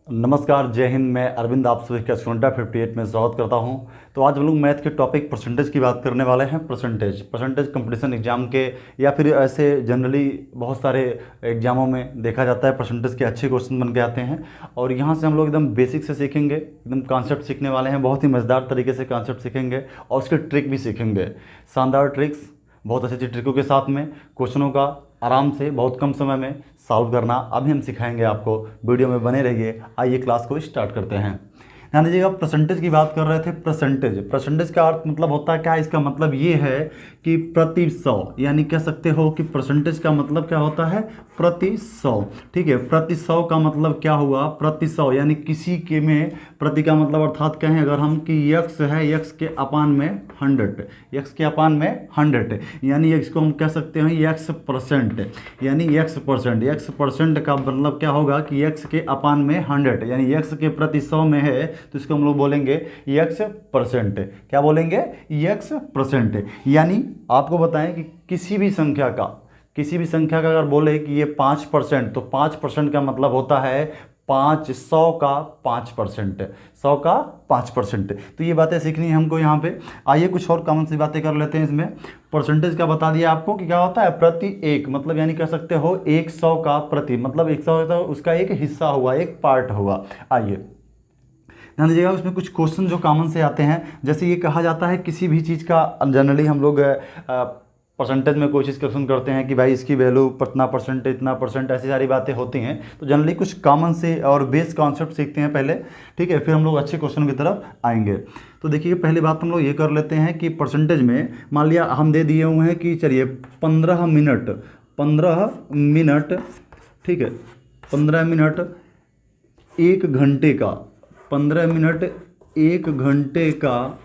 नमस्कार, जय हिंद। मैं अरविंद आप सभी का स्टूडेंट 58 में स्वागत करता हूं। तो आज हम लोग मैथ के टॉपिक परसेंटेज की बात करने वाले हैं। परसेंटेज कंपटीशन एग्जाम के या फिर ऐसे जनरली बहुत सारे एग्जामों में देखा जाता है परसेंटेज के अच्छे क्वेश्चन बन के आते हैं। और यहां से हम लोग एकदम बेसिक से सीखेंगे, एकदम कॉन्सेप्ट सीखने वाले हैं। बहुत ही मज़ेदार तरीके से कॉन्सेप्ट सीखेंगे और उसके ट्रिक भी सीखेंगे, शानदार ट्रिक्स, बहुत अच्छी अच्छी ट्रिकों के साथ में क्वेश्चनों का आराम से बहुत कम समय में सॉल्व करना अभी हम सिखाएंगे आपको। वीडियो में बने रहिए। आइए क्लास को स्टार्ट करते हैं। ध्यान दीजिएगा, परसेंटेज की बात कर रहे थे। परसेंटेज का अर्थ मतलब होता है क्या? इसका मतलब ये है कि प्रति 100, यानी कह सकते हो कि परसेंटेज का मतलब क्या होता है? प्रति 100। ठीक है, प्रति 100 का मतलब क्या हुआ? प्रति 100 यानी किसी के में प्रति का मतलब अर्थात कहें अगर हम कि यक्स है, यक्स के अपान में 100, यक्स के अपान में 100, यानी इसको हम कह सकते हैं यक्स परसेंट, यानी यक्स परसेंट का मतलब क्या होगा कि यक्स के अपान में 100, यानी यक्स के प्रति 100 में है तो इसको हम लोग बोलेंगे यक्स परसेंट। क्या बोलेंगे? X percent. यानी आपको बताएं कि किसी भी संख्या का अगर बोले कि ये 5%, तो 5% का मतलब होता है 100 का 5%, 100 का 5%। तो ये बातें सीखनी है हमको यहाँ पे। आइए कुछ और कॉमन सी बातें कर लेते हैं इसमें। परसेंटेज का बता दिया आपको कि क्या होता है? प्रति एक, मतलब यानी कह सकते हो 100 का प्रति, मतलब 100 उसका एक हिस्सा हुआ, एक पार्ट हुआ। आइए ध्यान दीजिएगा, उसमें कुछ क्वेश्चन जो कॉमन से आते हैं। जैसे ये कहा जाता है किसी भी चीज़ का, जनरली हम लोग परसेंटेज में कोई चीज़ क्वेश्चन करते हैं कि भाई इसकी वैल्यू इतना परसेंट, इतना परसेंट, ऐसी सारी बातें होती हैं। तो जनरली कुछ कॉमन से और बेस कॉन्सेप्ट सीखते हैं पहले, ठीक है, फिर हम लोग अच्छे क्वेश्चन की तरफ आएंगे। तो देखिए, पहली बात हम लोग ये कर लेते हैं कि परसेंटेज में मान लिया हम दे दिए हुए हैं कि चलिए 15 मिनट, ठीक है, 15 मिनट 1 घंटे का, 15 मिनट 1 घंटे का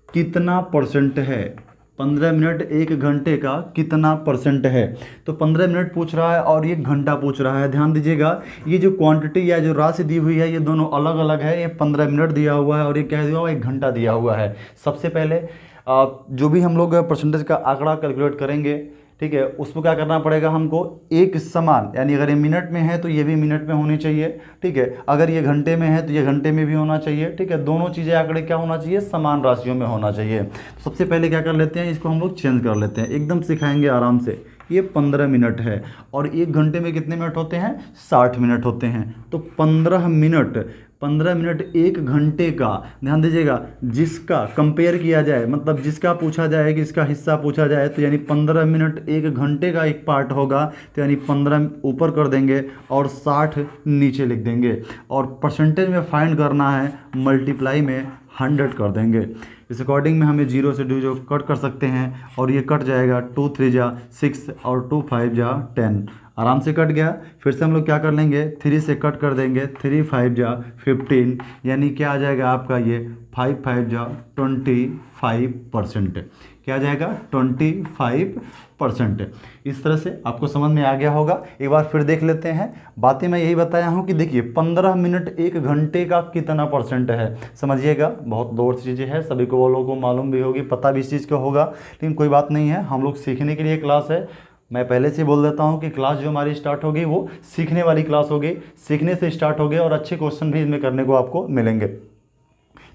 कितना परसेंट है? 15 मिनट 1 घंटे का कितना परसेंट है? तो 15 मिनट पूछ रहा है और 1 घंटा पूछ रहा है। ध्यान दीजिएगा, ये जो क्वांटिटी या जो राशि दी हुई है ये दोनों अलग अलग है। ये 15 मिनट दिया हुआ है और ये क्या दिया हुआ है? 1 घंटा दिया हुआ है। सबसे पहले जो भी हम लोग परसेंटेज का आंकड़ा कैलकुलेट करेंगे, ठीक है, उसको क्या करना पड़ेगा हमको? एक समान, यानी अगर ये मिनट में है तो ये भी मिनट में होनी चाहिए, ठीक है, अगर ये घंटे में है तो ये घंटे में भी होना चाहिए, ठीक है, दोनों चीज़ें आंकड़े क्या होना चाहिए? समान राशियों में होना चाहिए। तो सबसे पहले क्या कर लेते हैं, इसको हम लोग चेंज कर लेते हैं, एकदम सिखाएंगे आराम से। ये 15 मिनट है और 1 घंटे में कितने मिनट होते हैं? 60 मिनट होते हैं। तो 15 मिनट 1 घंटे का, ध्यान दीजिएगा, जिसका कंपेयर किया जाए, मतलब जिसका पूछा जाए कि इसका हिस्सा पूछा जाए, तो यानी 15 मिनट 1 घंटे का एक पार्ट होगा, तो यानी 15 ऊपर कर देंगे और 60 नीचे लिख देंगे। और परसेंटेज में फाइंड करना है, मल्टीप्लाई में 100 कर देंगे। इस अकॉर्डिंग में हमें 0 से 2 कट कर सकते हैं और ये कट जाएगा, 2 3 जा 6 और 2 5 जा 10, आराम से कट गया। फिर से हम लोग क्या कर लेंगे? 3 से कट कर देंगे, 3 5 जा 15, यानी क्या आ जाएगा आपका? ये 5 5 जा 25%। क्या आ जाएगा? 25%। इस तरह से आपको समझ में आ गया होगा। एक बार फिर देख लेते हैं। बातें मैं यही बताया हूँ कि देखिए 15 मिनट 1 घंटे का कितना परसेंट है, समझिएगा। बहुत दूर से चीज़ें हैं, सभी को वो लोगों को मालूम भी होगी, पता भी इस चीज़ का होगा, लेकिन कोई बात नहीं है, हम लोग सीखने के लिए क्लास है। मैं पहले से बोल देता हूँ कि क्लास जो हमारी स्टार्ट होगी वो सीखने वाली क्लास होगी, सीखने से स्टार्ट होगी और अच्छे क्वेश्चन भी इसमें करने को आपको मिलेंगे।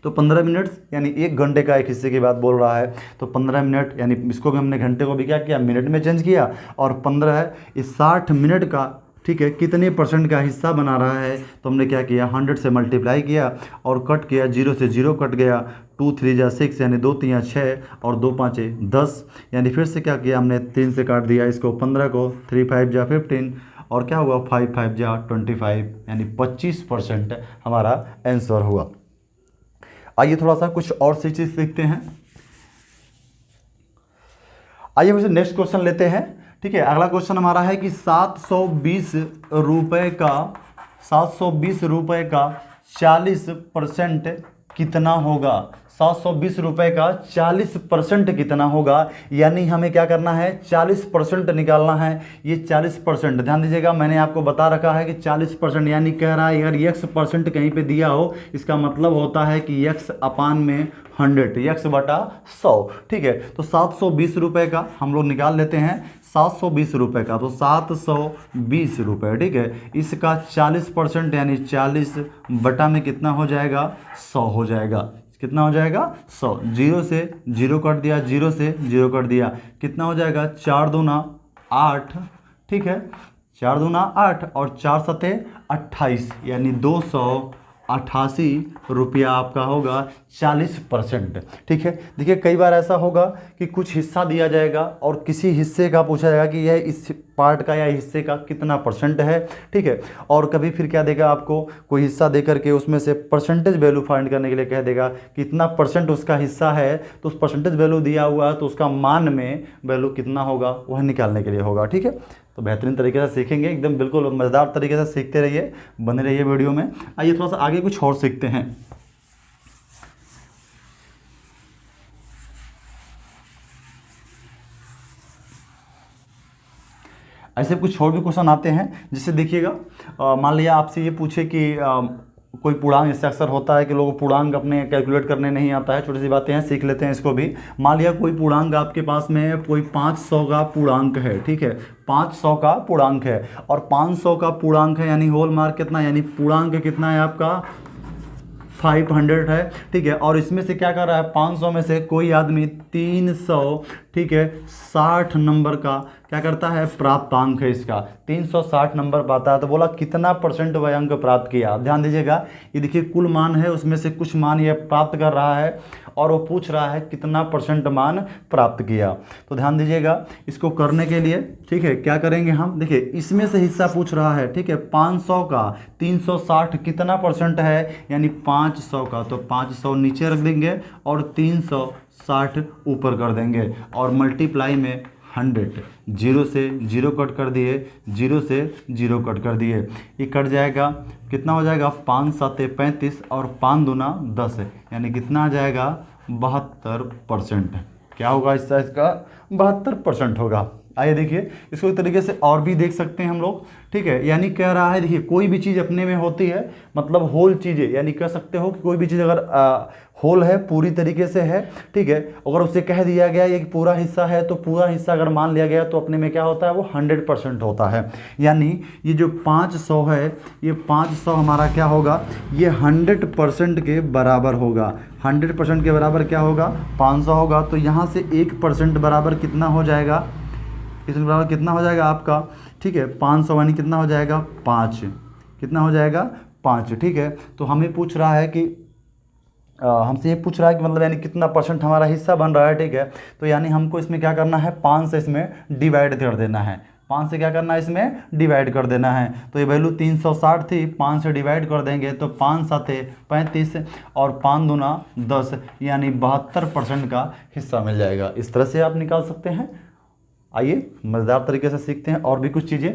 तो 15 मिनट यानी 1 घंटे का एक हिस्से की बात बोल रहा है। तो 15 मिनट यानी इसको भी हमने घंटे को भी क्या किया? मिनट में चेंज किया। और 15 है, इस 60 मिनट का, ठीक है, कितने परसेंट का हिस्सा बना रहा है? तो हमने क्या किया? 100 से मल्टीप्लाई किया और कट किया, 0 से 0 कट गया, 2 3 जा 6, यानी 2 3 6 और 2 5 10, यानी फिर से क्या किया हमने? 3 से काट दिया इसको, 15 को, 3 5 जा 15 और क्या हुआ? 5 5 जा 25, यानी 25% हमारा आंसर हुआ। आइए थोड़ा सा कुछ और सी चीज़ सीखते हैं। आइए फिर से नेक्स्ट क्वेश्चन लेते हैं, ठीक है। अगला क्वेश्चन हमारा है कि 720 रुपये का 40% कितना होगा? 720 रुपये का 40% कितना होगा, यानी हमें क्या करना है 40% निकालना है। ये 40% ध्यान दीजिएगा, मैंने आपको बता रखा है कि 40% यानी कह रहा है अगर x परसेंट कहीं पे दिया हो इसका मतलब होता है कि x अपान में 100, x बटा 100। ठीक है, तो 720 रुपये का हम लोग निकाल लेते हैं, 720 रुपये का तो 720 रुपये। ठीक है, इसका 40% यानी 40 बटा में कितना हो जाएगा 100 हो जाएगा। कितना हो जाएगा 100, 0 से 0 कट दिया, 0 से 0 कट दिया, कितना हो जाएगा 4 दूना 8। ठीक है, 4 दूना 8 और 4 सते 28 यानी 288 रुपया आपका होगा 40%। ठीक है, देखिए कई बार ऐसा होगा कि कुछ हिस्सा दिया जाएगा और किसी हिस्से का पूछा जाएगा कि यह इस पार्ट का या हिस्से का कितना परसेंट है। ठीक है, और कभी फिर क्या देगा आपको, कोई हिस्सा दे करके उसमें से परसेंटेज वैल्यू फाइंड करने के लिए कह देगा कि इतना परसेंट उसका हिस्सा है, तो उस परसेंटेज वैल्यू दिया हुआ है तो उसका मान में वैल्यू कितना होगा वह निकालने के लिए होगा। ठीक है, तो बेहतरीन तरीके से सीखेंगे, एकदम बिल्कुल मज़ेदार तरीके से सीखते रहिए, बने रहिए वीडियो में। आइए थोड़ा सा आगे कुछ और सीखते हैं। ऐसे कुछ और भी क्वेश्चन आते हैं, जिससे देखिएगा मान लिया आपसे ये पूछे कि कोई पूर्णांक, इससे अक्सर होता है कि लोगों को पूर्णांक अपने कैलकुलेट करने नहीं आता है, छोटी सी बातें हैं, सीख लेते हैं इसको भी। मान लिया कोई पूर्णांक आपके पास में है, कोई 500 का पूर्णांक है। ठीक है, 500 का पूर्णांक है और 500 का पूर्णांक है यानी होल मार्क कितना, यानी पूर्णांक कितना है आपका 500 है। ठीक है, और इसमें से क्या कर रहा है 500 में से कोई आदमी 300 ठीक है 60 नंबर का क्या करता है प्राप्तांक है, इसका 360 नंबर पाता है, तो बोला कितना परसेंट वह अंक प्राप्त किया। ध्यान दीजिएगा, ये देखिए कुल मान है, उसमें से कुछ मान ये प्राप्त कर रहा है और वो पूछ रहा है कितना परसेंट मान प्राप्त किया। तो ध्यान दीजिएगा, इसको करने के लिए ठीक है क्या करेंगे हम, देखिए इसमें से हिस्सा पूछ रहा है। ठीक है, 500 का 360 कितना परसेंट है, यानी 500 का, तो 500 नीचे रख देंगे और 360 ऊपर कर देंगे और मल्टीप्लाई में 100, 0 से 0 कट कर दिए, 0 से 0 कट कर दिए, ये कट जाएगा, कितना हो जाएगा 5 7 35 और 5 दूना 10 यानी कितना आ जाएगा 72%। क्या होगा इस साइज का 72% होगा। आइए देखिए, इसको एक तरीके से और भी देख सकते हैं हम लोग। ठीक है, यानी कह रहा है देखिए कोई भी चीज़ अपने में होती है, मतलब होल चीज़ें, यानी कह सकते हो कि कोई भी चीज़ अगर होल है पूरी तरीके से है। ठीक है, अगर उसे कह दिया गया ये पूरा हिस्सा है तो पूरा हिस्सा अगर मान लिया गया तो अपने में क्या होता है वो 100% होता है। यानी ये जो 500 है, ये 500 हमारा क्या होगा, ये 100% के बराबर होगा। 100% के बराबर क्या होगा 500 होगा, तो यहाँ से 1% बराबर कितना हो जाएगा, इसके बराबर कितना हो जाएगा आपका। ठीक है, 500 यानी कितना हो जाएगा 5, कितना हो जाएगा 5। ठीक है, तो हमें पूछ रहा है कि हमसे ये पूछ रहा है कि मतलब यानी कितना परसेंट हमारा हिस्सा बन रहा है। ठीक है, तो यानी हमको इसमें क्या करना है 5 से इसमें डिवाइड कर देना है, 5 से क्या करना है इसमें डिवाइड कर देना है। तो ये वैल्यू 360 थी, 5 से डिवाइड कर देंगे तो 5 7 35 और 5 दूना 10 यानी 72% का हिस्सा मिल जाएगा। इस तरह से आप निकाल सकते हैं। आइए मज़ेदार तरीके से सीखते हैं और भी कुछ चीज़ें।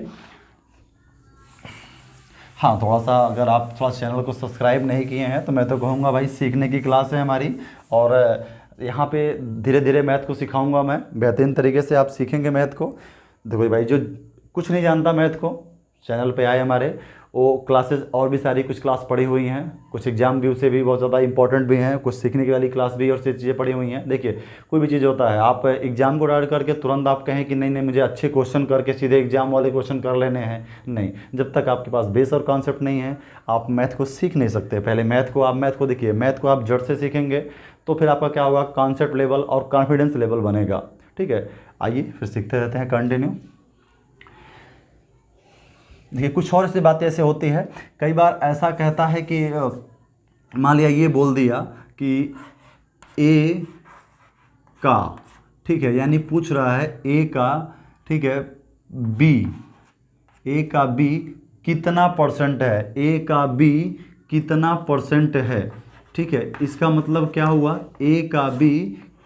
हाँ, थोड़ा सा अगर आप थोड़ा चैनल को सब्सक्राइब नहीं किए हैं तो मैं तो कहूँगा भाई सीखने की क्लास है हमारी, और यहाँ पे धीरे धीरे मैथ को सिखाऊंगा मैं, बेहतरीन तरीके से आप सीखेंगे मैथ को। देखो भाई जो कुछ नहीं जानता मैथ को, चैनल पे आए हमारे, वो क्लासेस और भी सारी कुछ क्लास पढ़ी हुई हैं, कुछ एग्जाम भी उसे भी बहुत ज़्यादा इंपॉर्टेंट भी हैं, कुछ सीखने की वाली क्लास भी और से चीज़ें पढ़ी हुई हैं। देखिए कोई भी चीज़ होता है, आप एग्जाम को डाल करके तुरंत आप कहें कि नहीं नहीं मुझे अच्छे क्वेश्चन करके सीधे एग्जाम वाले क्वेश्चन कर लेने हैं, नहीं, जब तक आपके पास बेस और कॉन्सेप्ट नहीं है आप मैथ को सीख नहीं सकते। पहले मैथ को देखिए, मैथ को आप जड़ से सीखेंगे तो फिर आपका क्या होगा कॉन्सेप्ट लेवल और कॉन्फिडेंस लेवल बनेगा। ठीक है, आइए फिर सीखते रहते हैं, कंटिन्यू। देखिए कुछ और ऐसी बातें ऐसे होती है, कई बार ऐसा कहता है कि मान लिया ये बोल दिया कि ए का, ठीक है, यानी पूछ रहा है ए का, ठीक है, बी, ए का बी कितना परसेंट है, ए का बी कितना परसेंट है। ठीक है, इसका मतलब क्या हुआ ए का बी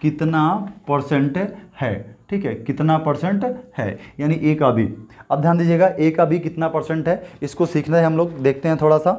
कितना परसेंट है। ठीक है, कितना परसेंट है यानी ए का बी। अब ध्यान दीजिएगा ए का बी कितना परसेंट है, इसको सीखना है हम लोग, देखते हैं थोड़ा सा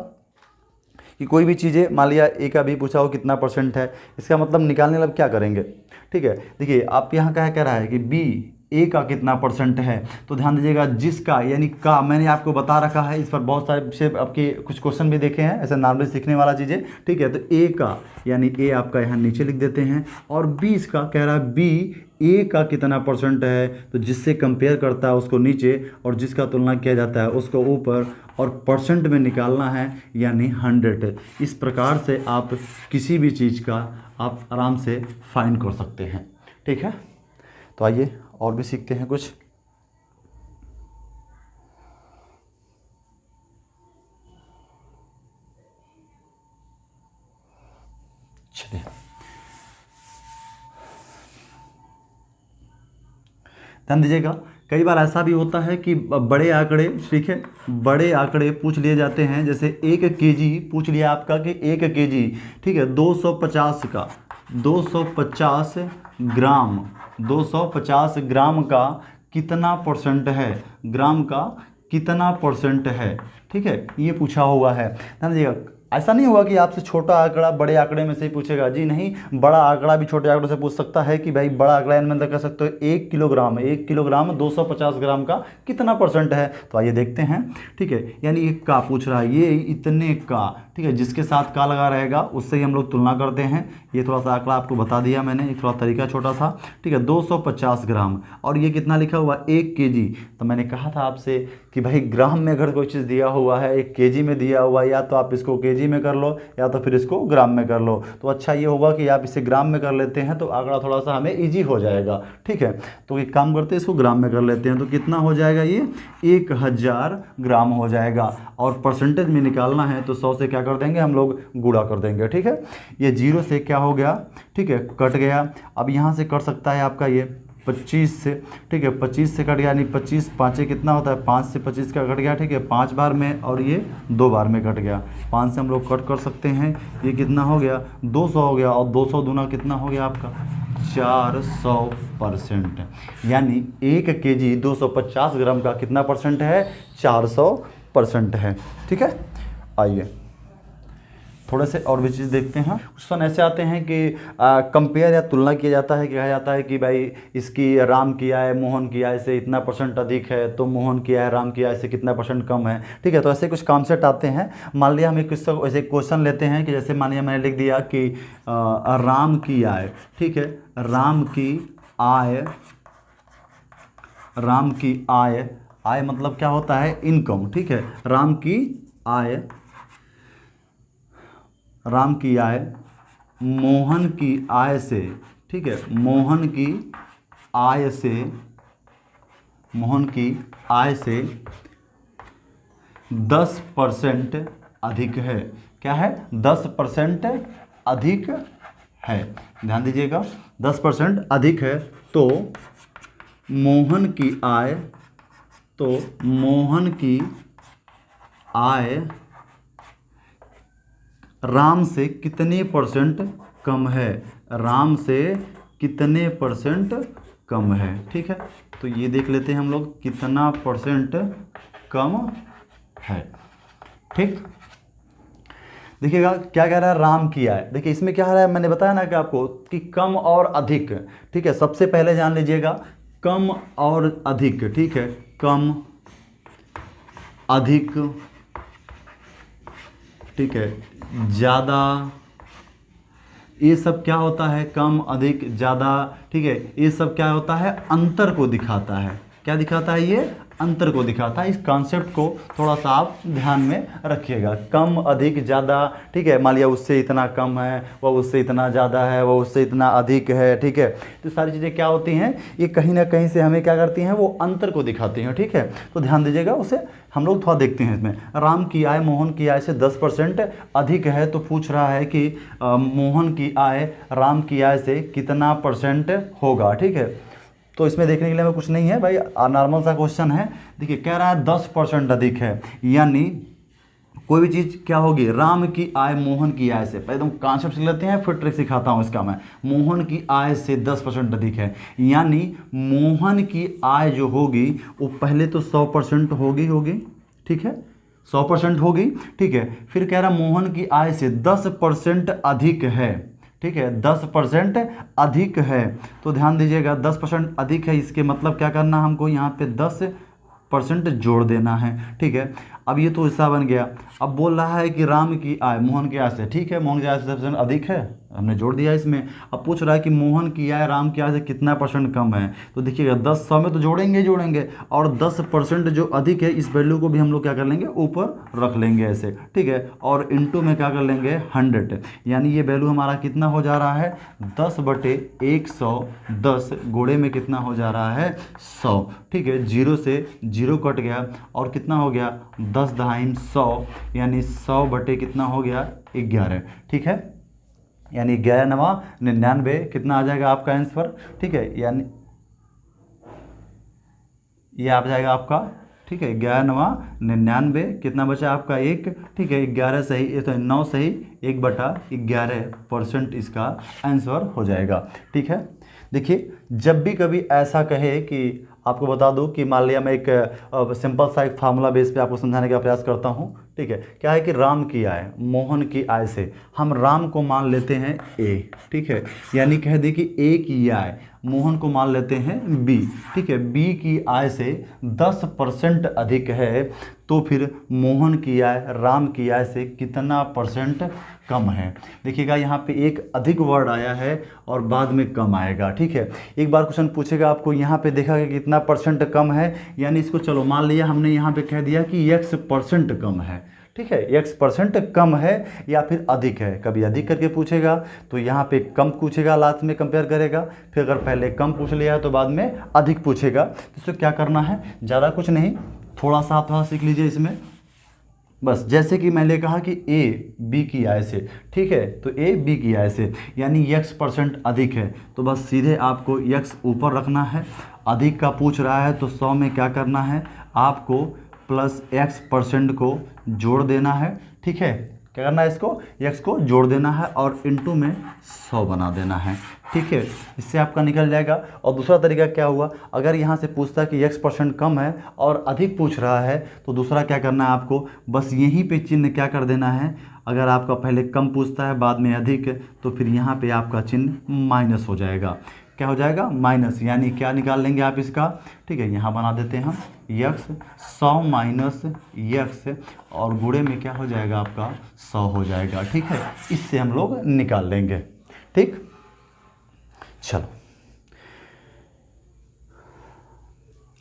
कि कोई भी चीज़ें मान लिया ए का बी पूछा हो कितना परसेंट है, इसका मतलब निकालने के लिए क्या करेंगे, ठीक है। देखिए आप यहाँ क्या कह रहा है कि बी ए का कितना परसेंट है, तो ध्यान दीजिएगा जिसका यानी का मैंने आपको बता रखा है, इस पर बहुत सारे से आपके कुछ क्वेश्चन भी देखे हैं ऐसे नॉर्मली सीखने वाला चीज़ें, ठीक है। तो ए का यानी ए आपका यहाँ नीचे लिख देते हैं, और बी इसका कह रहा है बी ए का कितना परसेंट है, तो जिससे कंपेयर करता है उसको नीचे और जिसका तुलना किया जाता है उसको ऊपर, और परसेंट में निकालना है यानी 100। इस प्रकार से आप किसी भी चीज़ का आप आराम से फाइंड कर सकते हैं, ठीक है। तो आइए और भी सीखते हैं कुछ। चलिए ध्यान दीजिएगा, कई बार ऐसा भी होता है कि बड़े आंकड़े, ठीक है, बड़े आंकड़े पूछ लिए जाते हैं। जैसे 1 केजी पूछ लिया आपका कि 1 केजी, ठीक है, 250 का 250 ग्राम 250 ग्राम का कितना परसेंट है, ग्राम का कितना परसेंट है, ठीक है, ये पूछा हुआ है। ध्यान दीजिएगा, ऐसा नहीं होगा कि आपसे छोटा आंकड़ा बड़े आंकड़े में से ही पूछेगा, जी नहीं, बड़ा आंकड़ा भी छोटे आंकड़े से पूछ सकता है कि भाई बड़ा आंकड़ा इनमें अंदर कर सकते हो 1 किलोग्राम, 1 किलोग्राम 250 ग्राम का कितना परसेंट है। तो आइए देखते हैं, ठीक है, यानी एक का पूछ रहा है, ये इतने का, ठीक है, जिसके साथ का लगा रहेगा उससे ही हम लोग तुलना करते हैं। ये थोड़ा सा आंकड़ा आपको बता दिया मैंने, एक थोड़ा तरीका छोटा सा, ठीक है, 250 ग्राम, और ये कितना लिखा हुआ 1 केजी। तो मैंने कहा था आपसे कि भाई ग्राम में अगर कोई चीज़ दिया हुआ है, 1 केजी में दिया हुआ है, या तो आप इसको केजी में कर लो या तो फिर इसको ग्राम में कर लो। तो अच्छा ये होगा कि आप इसे ग्राम में कर लेते हैं तो आंकड़ा थोड़ा सा हमें ईजी हो जाएगा, ठीक है। तो एक काम करते हैं, इसको ग्राम में कर लेते हैं, तो कितना हो जाएगा, ये 1000 ग्राम हो जाएगा। और परसेंटेज में निकालना है तो 100 से क्या कर देंगे हम लोग, गुणा कर देंगे, ठीक है। ये 0 से क्या हो गया, ठीक है, कट गया। अब यहाँ से कट सकता है आपका ये 25 से, ठीक है, 25 से कट गया, यानी 25 पाँचे कितना होता है, 5 से 25 का कट गया, ठीक है, 5 बार में, और ये 2 बार में कट गया। 5 से हम लोग कट कर सकते हैं, ये कितना हो गया, 200 हो गया, और 200 दूना कितना हो गया आपका 400%, यानी 1 केजी 250 ग्राम का कितना परसेंट है, 400% है, ठीक है। आइए थोड़े से और भी चीज़ देखते हैं। क्वेश्चन ऐसे आते हैं कि कंपेयर या तुलना किया जाता है, कहा जाता है कि भाई इसकी राम की आय मोहन की आय से इतना परसेंट अधिक है, तो मोहन की आय राम की आय से कितना परसेंट कम है, ठीक है। तो ऐसे कुछ कॉन्सेप्ट आते हैं। मान लिया हम एक ऐसे क्वेश्चन लेते हैं कि जैसे मान लिया मैंने लिख दिया कि राम की आय, ठीक है, राम की आय, राम की आय, आय मतलब क्या होता है, इनकम, ठीक है, राम की आय, राम की आय मोहन की आय से, ठीक है, मोहन की आय से, मोहन की आय से 10% अधिक है। क्या है, 10% अधिक है। ध्यान दीजिएगा, 10% अधिक है, तो मोहन की आय, तो मोहन की आय राम से कितने परसेंट कम है, राम से कितने परसेंट कम है, ठीक है। तो ये देख लेते हैं हम लोग कितना परसेंट कम है, ठीक। देखिएगा क्या कह रहा है, राम की आय, देखिए इसमें क्या है, मैंने बताया ना कि आपको कि कम और अधिक, ठीक है। सबसे पहले जान लीजिएगा कम और अधिक, ठीक है, कम अधिक, ठीक है, ज़्यादा, ये सब क्या होता है, कम अधिक ज़्यादा, ठीक है, ये सब क्या होता है, अंतर को दिखाता है। क्या दिखाता है, ये अंतर को दिखाता है। इस कॉन्सेप्ट को थोड़ा सा आप ध्यान में रखिएगा, कम अधिक ज़्यादा, ठीक है। मान लिया उससे इतना कम है, वह उससे इतना ज़्यादा है, वह उससे इतना अधिक है, ठीक है। तो सारी चीज़ें क्या होती हैं, ये कहीं ना कहीं से हमें क्या करती हैं, वो अंतर को दिखाती हैं, ठीक है। तो ध्यान दीजिएगा, उसे हम लोग थोड़ा देखते हैं। इसमें राम की आय मोहन की आय से 10% अधिक है, तो पूछ रहा है कि मोहन की आय राम की आय से कितना परसेंट होगा, ठीक है। तो इसमें देखने के लिए हमें कुछ नहीं है भाई, नॉर्मल सा क्वेश्चन है। देखिए कह रहा है 10% अधिक है, यानी कोई भी चीज़ क्या होगी, राम की आय मोहन की आय से, पहले तुम कॉन्सेप्ट सीख लेते हैं फिर ट्रिक सिखाता हूँ इसका मैं। मोहन की आय से 10% अधिक है, यानी मोहन की आय जो होगी वो पहले तो 100% होगी, ठीक है, 100% होगी, ठीक है। फिर कह रहा मोहन की आय से 10% अधिक है, ठीक है, 10% अधिक है। तो ध्यान दीजिएगा 10% अधिक है, इसके मतलब क्या करना हमको यहाँ पे 10% जोड़ देना है, ठीक है। अब ये तो हिस्सा बन गया। अब बोल रहा है कि राम की आय मोहन की आय से, ठीक है, मोहन की आय से 10% अधिक है, हमने जोड़ दिया इसमें। अब पूछ रहा है कि मोहन की आय राम की आय से कितना % कम है। तो देखिएगा 10 100 में तो जोड़ेंगे ही जोड़ेंगे, और 10% जो अधिक है इस वैल्यू को भी हम लोग क्या कर लेंगे, ऊपर रख लेंगे ऐसे, ठीक है। और इनटू में क्या कर लेंगे 100, यानी ये वैल्यू हमारा कितना हो जा रहा है 10/110 गुणे में कितना हो जा रहा है 100, ठीक है। 0 से 0 कट गया और कितना हो गया 10 दहाई 100, यानी 100 कितना हो गया 11, ठीक है। यानी 11 नवा 99 कितना आ जाएगा आपका आंसर, ठीक है। यानी ये आ जाएगा आपका, ठीक है, 11 नवा 99, कितना बचा आपका 1, ठीक है। 11 सही, 9 सही, 1/11% इसका आंसर हो जाएगा, ठीक है। देखिए जब भी कभी ऐसा कहे कि आपको बता दूं कि मान लिया मैं एक सिंपल सा एक फार्मूला बेस पे आपको समझाने का प्रयास करता हूं, ठीक है। क्या है कि राम की आय मोहन की आय से, हम राम को मान लेते हैं ए, ठीक है, यानी कह दे कि ए की आय, मोहन को मान लेते हैं बी, ठीक है। बी की आय से 10% अधिक है, तो फिर मोहन की आय राम की आय से कितना % कम है। देखिएगा यहाँ पे एक अधिक वर्ड आया है और बाद में कम आएगा, ठीक है। एक बार क्वेश्चन पूछेगा आपको, यहाँ पे देखा कि कितना % कम है, यानी इसको चलो मान लिया हमने यहाँ पे कह दिया कि x% कम है, ठीक है, x% कम है या फिर अधिक है। कभी अधिक करके पूछेगा तो यहाँ पे कम पूछेगा, लास्ट में कंपेयर करेगा। फिर अगर पहले कम पूछ लिया तो बाद में अधिक पूछेगा। तो इसको क्या करना है, ज़्यादा कुछ नहीं, थोड़ा सा आप थोड़ा सीख लीजिए इसमें। बस जैसे कि मैंने कहा कि ए बी की आय से, ठीक है, तो ए बी की आय से यानी x% अधिक है, तो बस सीधे आपको x ऊपर रखना है। अधिक का पूछ रहा है तो 100 में क्या करना है आपको प्लस x% को जोड़ देना है, ठीक है। क्या करना है, इसको x को जोड़ देना है और इनटू में 100 बना देना है, ठीक है। इससे आपका निकल जाएगा। और दूसरा तरीका क्या हुआ, अगर यहाँ से पूछता है कि x% कम है और अधिक पूछ रहा है तो दूसरा क्या करना है आपको, बस यहीं पे चिन्ह क्या कर देना है। अगर आपका पहले कम पूछता है बाद में अधिक, तो फिर यहाँ पे आपका चिन्ह माइनस हो जाएगा। क्या हो जाएगा माइनस, यानी क्या निकाल लेंगे आप इसका, ठीक है। यहाँ बना देते हैं हम x 100 माइनस x और गुणे में क्या हो जाएगा आपका 100 हो जाएगा, ठीक है। इससे हम लोग निकाल लेंगे, ठीक। चलो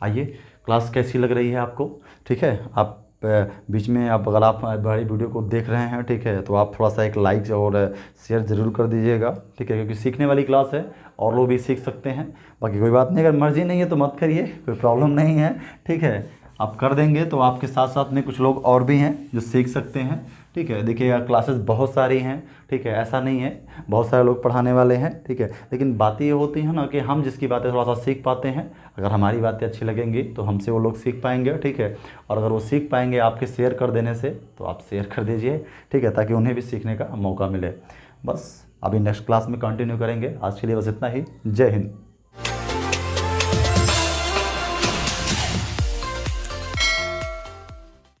आइए, क्लास कैसी लग रही है आपको, ठीक है। आप बीच में आप अगर आप हमारी वीडियो को देख रहे हैं, ठीक है, तो आप थोड़ा सा एक लाइक और शेयर ज़रूर कर दीजिएगा, ठीक है, क्योंकि सीखने वाली क्लास है और लोग भी सीख सकते हैं। बाकी कोई बात नहीं, अगर मर्ज़ी नहीं है तो मत करिए, कोई प्रॉब्लम नहीं है, ठीक है। आप कर देंगे तो आपके साथ साथ में कुछ लोग और भी हैं जो सीख सकते हैं, ठीक है। देखिएगा क्लासेस बहुत सारी हैं, ठीक है, ऐसा नहीं है, बहुत सारे लोग पढ़ाने वाले हैं, ठीक है। लेकिन बातें ये होती हैं ना कि हम जिसकी बातें थोड़ा सा सीख पाते हैं, अगर हमारी बातें अच्छी लगेंगी तो हमसे वो लोग सीख पाएंगे, ठीक है। और अगर वो सीख पाएंगे आपके शेयर कर देने से, तो आप शेयर कर दीजिए, ठीक है, ताकि उन्हें भी सीखने का मौका मिले। बस अभी नेक्स्ट क्लास में कंटिन्यू करेंगे। आज के लिए बस इतना ही। जय हिंद।